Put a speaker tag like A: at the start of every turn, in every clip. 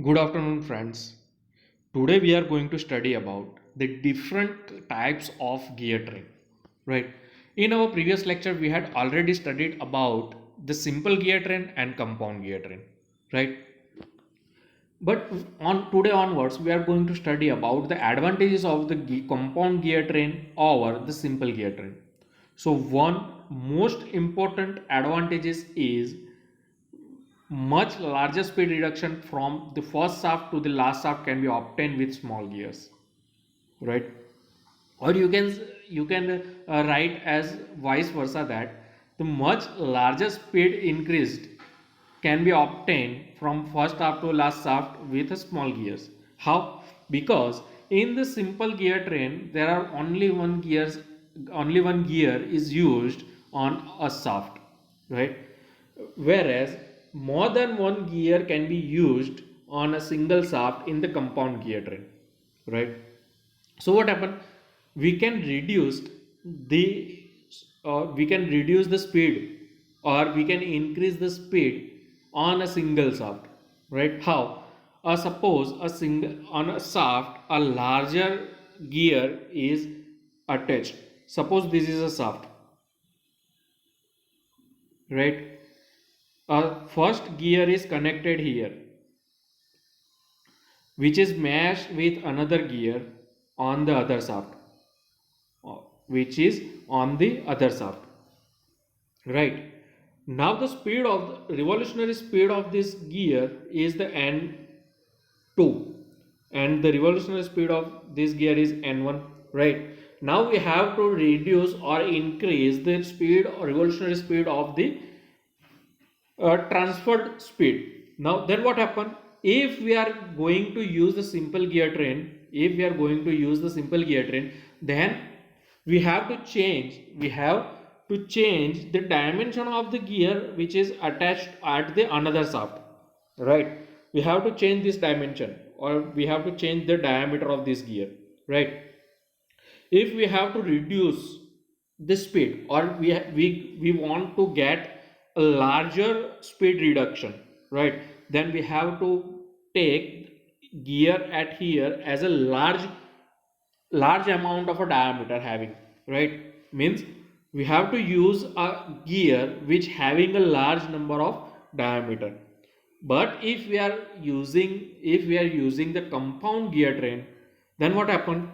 A: Good afternoon, friends. Today we are going to study about the different types of gear train. Right. In our previous lecture, we had already studied about the simple gear train and compound gear train. Right. But on today onwards, we are going to study about the advantages of the compound gear train over the simple gear train. So one most important advantages is much larger speed reduction from the first shaft to the last shaft can be obtained with small gears, right? Or you can write as vice versa, that the much larger speed increased can be obtained from first shaft to last shaft with a small gears. How? Because in the simple gear train there are only one gear is used on a shaft, right? Whereas more than one gear can be used on a single shaft in the compound gear train, right? So what happened? We can reduce the we can reduce the speed, or we can increase the speed on a single shaft, right? How? Suppose a single on a shaft a larger gear is attached. Suppose this is a shaft, right? First gear is connected here, which is matched with another gear on the other shaft, uh, which is on the other shaft, right? Now the speed of the revolutionary speed of this gear is the n2, and the revolutionary speed of this gear is n1, right? Now we have to reduce or increase the speed or revolutionary speed of the transferred speed. Now then what happen? If we are going to use the simple gear train, if we are going to use the simple gear train, then we have to change the dimension of the gear which is attached at the another shaft, right? We have to change this dimension, or we have to change the diameter of this gear, right? If we have to reduce the speed, or we want to get a larger speed reduction, right? Then we have to take gear at here as a large amount of a diameter having, right? Means we have to use a gear which having a large number of diameter. But if we are using the compound gear train, then what happened?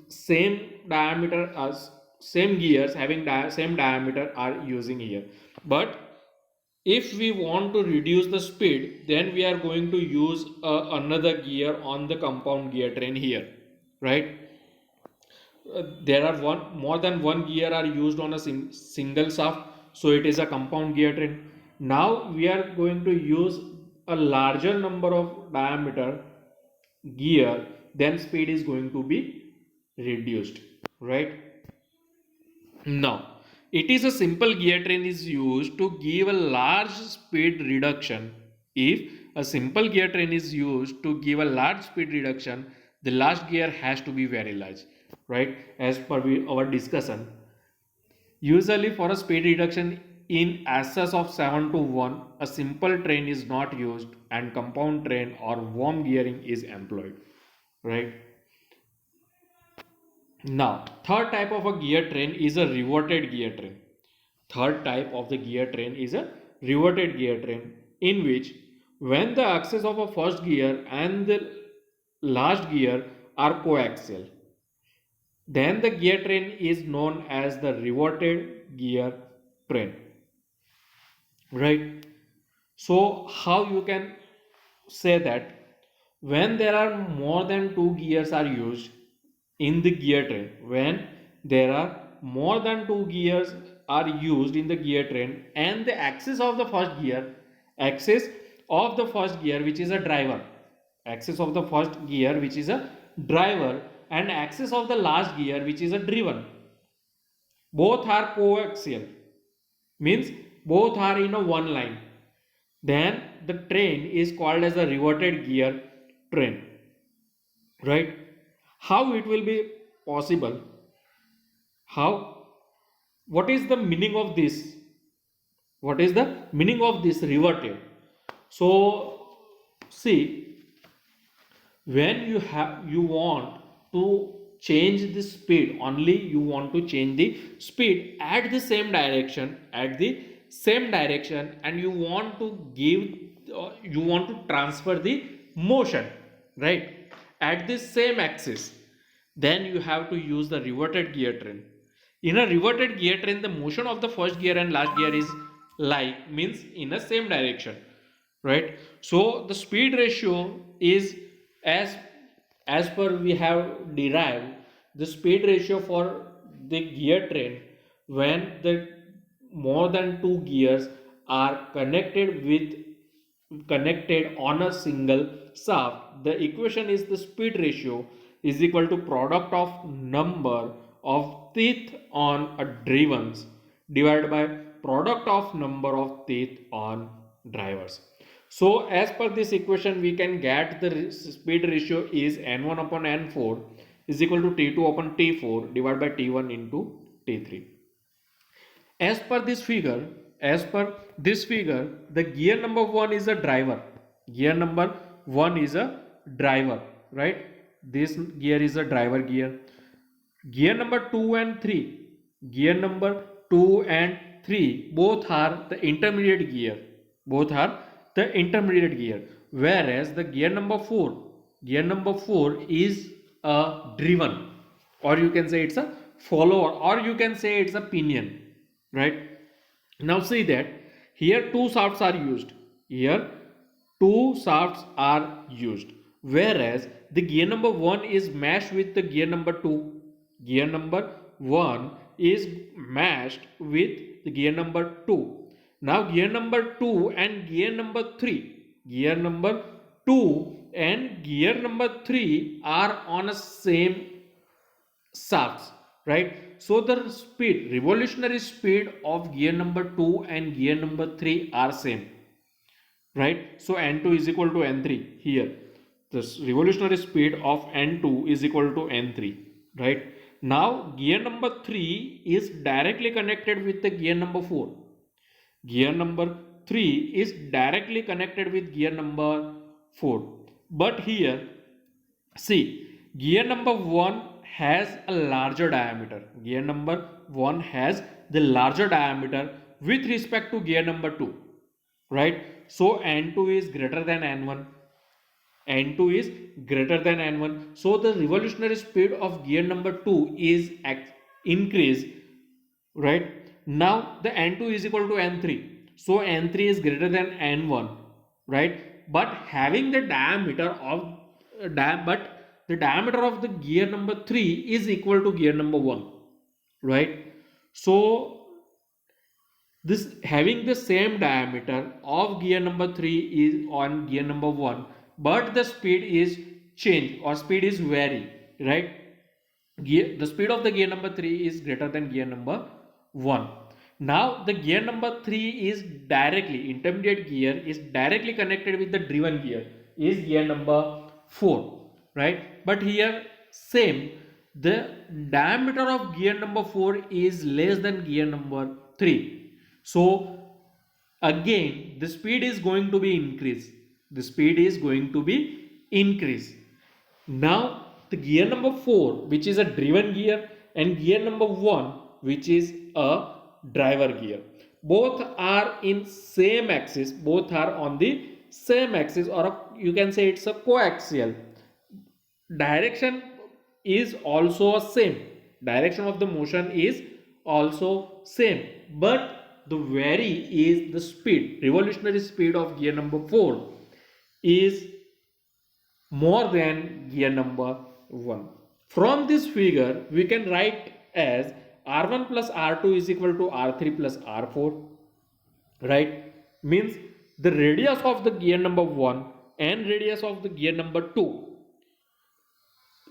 A: Same diameter as same gears having same diameter are using here. But if we want to reduce the speed, then we are going to use another gear on the compound gear train here, right? There are one more than one gear are used on a single shaft, so it is a compound gear train. Now we are going to use a larger number of diameter gear, then speed is going to be reduced, right? Now, it is a simple gear train is used to give a large speed reduction. If a simple gear train is used to give a large speed reduction, the last gear has to be very large, right? As per our discussion, usually for a speed reduction in excess of 7 to 1, a simple train is not used and compound train or worm gearing is employed, right? Now, third type of a gear train is a reverted gear train. Third type of the gear train is a reverted gear train, in which when the axis of a first gear and the last gear are coaxial, then the gear train is known as the reverted gear train, right? So how you can say that when there are more than two gears are used in the gear train, when there are more than two gears are used in the gear train, and the axis of the first gear which is a driver, axis of the first gear which is a driver, and axis of the last gear which is a driven, both are coaxial, means both are in a one line, then the train is called as a reverted gear train, right? How it will be possible? How? What is the meaning of this? What is the meaning of this reverted? So see, when you want to change the speed, only you want to change the speed at the same direction, and you want to give you want to transfer the motion, right, at the same axis, then you have to use the reverted gear train. In a reverted gear train, the motion of the first gear and last gear is like, means in the same direction, right? So the speed ratio is as per we have derived the speed ratio for the gear train when the more than two gears are connected on a single shaft. The equation is the speed ratio is equal to product of number of teeth on a drivens divided by product of number of teeth on drivers. So as per this equation, we can get the speed ratio is n1 upon n4 is equal to t2 upon t4 divided by t1 into t3. As per this figure, the gear number 1 is a driver. Gear number 1 is a driver, right? This gear is a driver gear. Gear number 2 and 3. Gear number 2 and 3 both are the intermediate gear. Both are the intermediate gear. Whereas the gear number 4 is a driven, or you can say it's a follower, or you can say it's a pinion, right? Now see that here two shafts are used. Here two shafts are used, whereas the gear number 1 is matched with the gear number 2. Gear number 1 is matched with the gear number 2. Now gear number 2 and gear number 3, gear number 2 and gear number 3 are on a same shafts, right? So the speed, revolutionary speed of gear number 2 and gear number 3 are same, right? So n2 is equal to n3 here. This revolutionary speed of n2 is equal to n3, right? Now gear number 3 is directly connected with the gear number 4. Gear number 3 is directly connected with gear number 4. But here, see, gear number 1 has a larger diameter. Gear number 1 has the larger diameter with respect to gear number 2, right? So n2 is greater than n1. n2 is greater than n1. So the revolutionary speed of gear number 2 is increased, right? Now the n2 is equal to n3. So n3 is greater than n1, right? But having the diameter of the diameter of the gear number 3 is equal to gear number 1, right? So this having the same diameter of gear number 3 is on gear number 1, but the speed is change or speed is vary, right? The speed of the gear number 3 is greater than gear number 1. Now the gear number 3 is directly, intermediate gear is directly connected with the driven gear is gear number 4, right? But here same, the diameter of gear number 4 is less than gear number 3. So again the speed is going to be increased. The speed is going to be increased. Now the gear number 4, which is a driven gear, and gear number 1, which is a driver gear, both are in same axis, both are on the same axis, or you can say it's a coaxial. Direction is also same. Direction of the motion is also same, but the vary is the speed. Revolutionary speed of gear number 4 is more than gear number 1. From this figure, we can write as R1 plus R2 is equal to R3 plus R4, right? Means the radius of the gear number 1 and radius of the gear number 2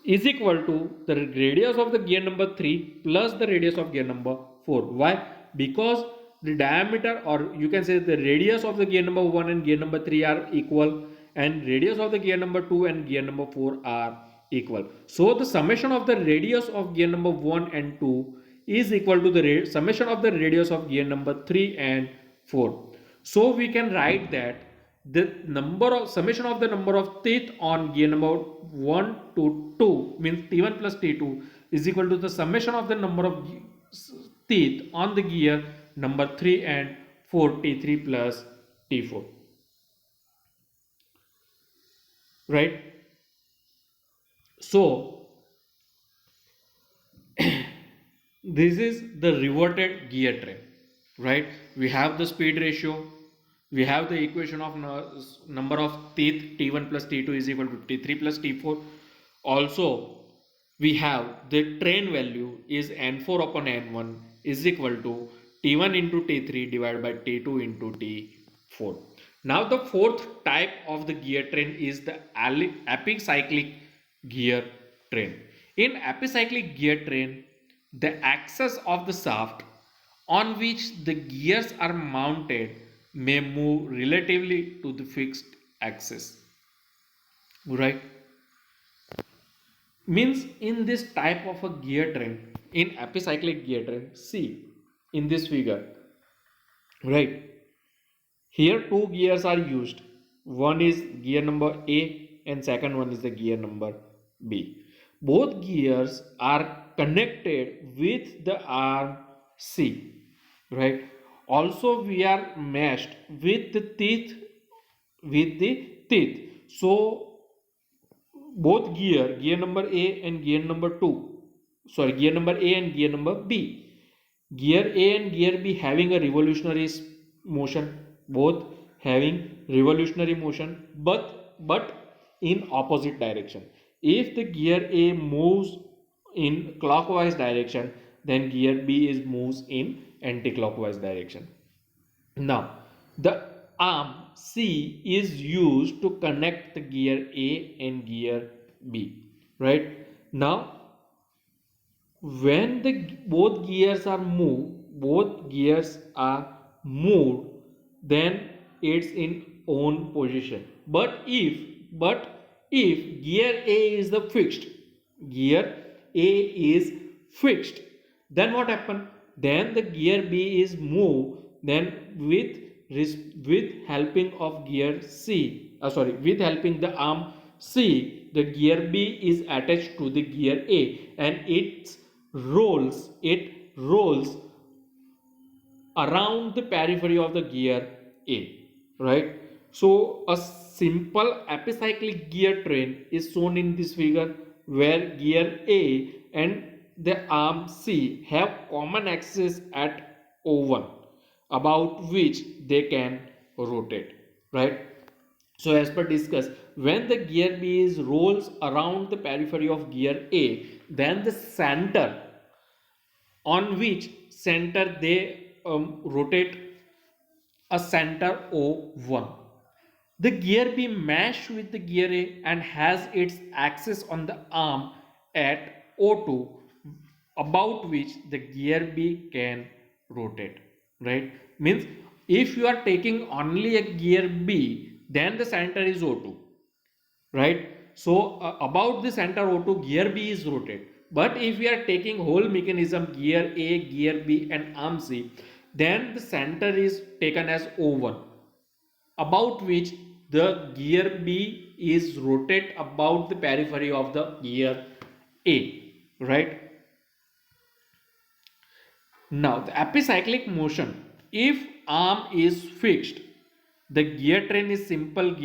A: is equal to the radius of the gear number 3 plus the radius of gear number 4. Why? Because the diameter, or you can say the radius of the gear number 1 and gear number 3 are equal, and radius of the gear number 2 and gear number 4 are equal. So the summation of the radius of gear number 1 and 2 is equal to the summation of the radius of gear number 3 and 4. So we can write that the number of summation of the number of teeth on gear number 1 to 2 means T1 plus T2 is equal to the summation of the number of teeth on the gear number 3 and 4 T3 plus T4, right? So this is the reverted gear train, right? We have the speed ratio, we have the equation of number of teeth T1 plus T2 is equal to T3 plus T4. Also we have the train value is N4 upon N1 is equal to T1 into T3 divided by T2 into T4. Now the fourth type of the gear train is the epicyclic gear train. In epicyclic gear train, the axis of the shaft on which the gears are mounted may move relatively to the fixed axis, right? Means in this type of a gear train, in epicyclic gear train, see in this figure, right? Here two gears are used. One is gear number A and second one is the gear number B. Both gears are connected with the arm C, right? Also we are meshed with the teeth. So both gear number A and gear number 2, sorry, gear number A and gear number B, gear A and gear B having a revolutionary motion, both having revolutionary motion, but in opposite direction. If the gear A moves in clockwise direction, then gear B is moves in anti-clockwise direction. Now, the arm C is used to connect the gear A and gear B, right? Now, when the both gears are moved, then it's in own position. But if gear A is the fixed, gear A is fixed, then what happen? Then the gear B is moved. Then with helping of gear C, with helping the arm C, the gear B is attached to the gear A, and it rolls around the periphery of the gear A, right? So a simple epicyclic gear train is shown in this figure, where gear A and the arm C have common axis at O1 about which they can rotate, right? So as per discuss, when the gear B is rolls around the periphery of gear A, then the center on which center they rotate a center O1. The gear B mesh with the gear A and has its axis on the arm at O2 about which the gear B can rotate, right? Means if you are taking only a gear B, then the center is O2, right? So about the center O2, gear B is rotated. But if we are taking whole mechanism, gear A, gear B and arm C, then the center is taken as O1 about which the gear B is rotate about the periphery of the gear A, right? Now the epicyclic motion, if arm is fixed, the gear train is simple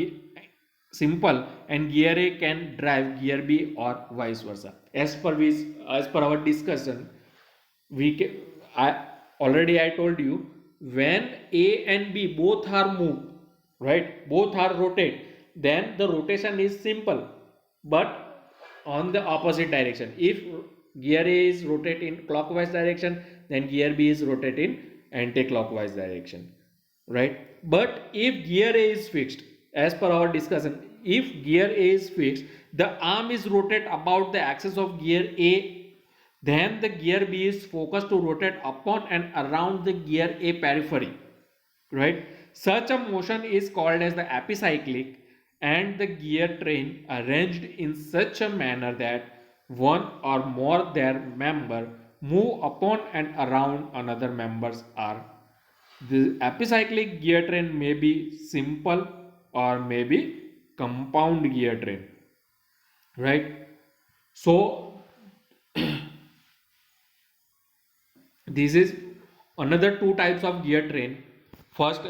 A: and gear A can drive gear B or vice versa. As per our discussion, we can, I told you, when A and B both are moved, right, both are rotate, then the rotation is simple, but on the opposite direction. If gear A is rotate in clockwise direction, then gear B is rotate in anti-clockwise direction, right? But if gear A is fixed, as per our discussion, if gear A is fixed, the arm is rotate about the axis of gear A, then the gear B is focused to rotate upon and around the gear A periphery, right? Such a motion is called as the epicyclic, and the gear train arranged in such a manner that one or more their member move upon and around another members are. The epicyclic gear train may be simple or maybe compound gear train, right? So this is another two types of gear train. First,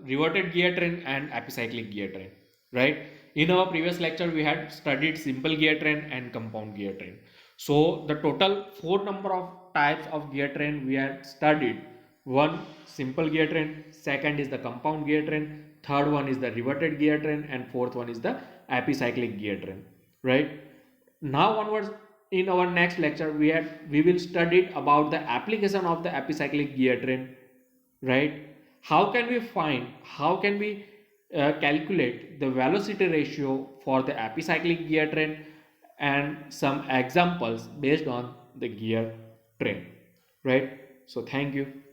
A: reverted gear train and epicyclic gear train, right? In our previous lecture we had studied simple gear train and compound gear train. So the total four number of types of gear train we had studied: one, simple gear train; second is the compound gear train; third one is the reverted gear train; and fourth one is the epicyclic gear train, right? Now onwards, in our next lecture we will study about the application of the epicyclic gear train, right? How can we calculate the velocity ratio for the epicyclic gear train, and some examples based on the gear train, right? So thank you.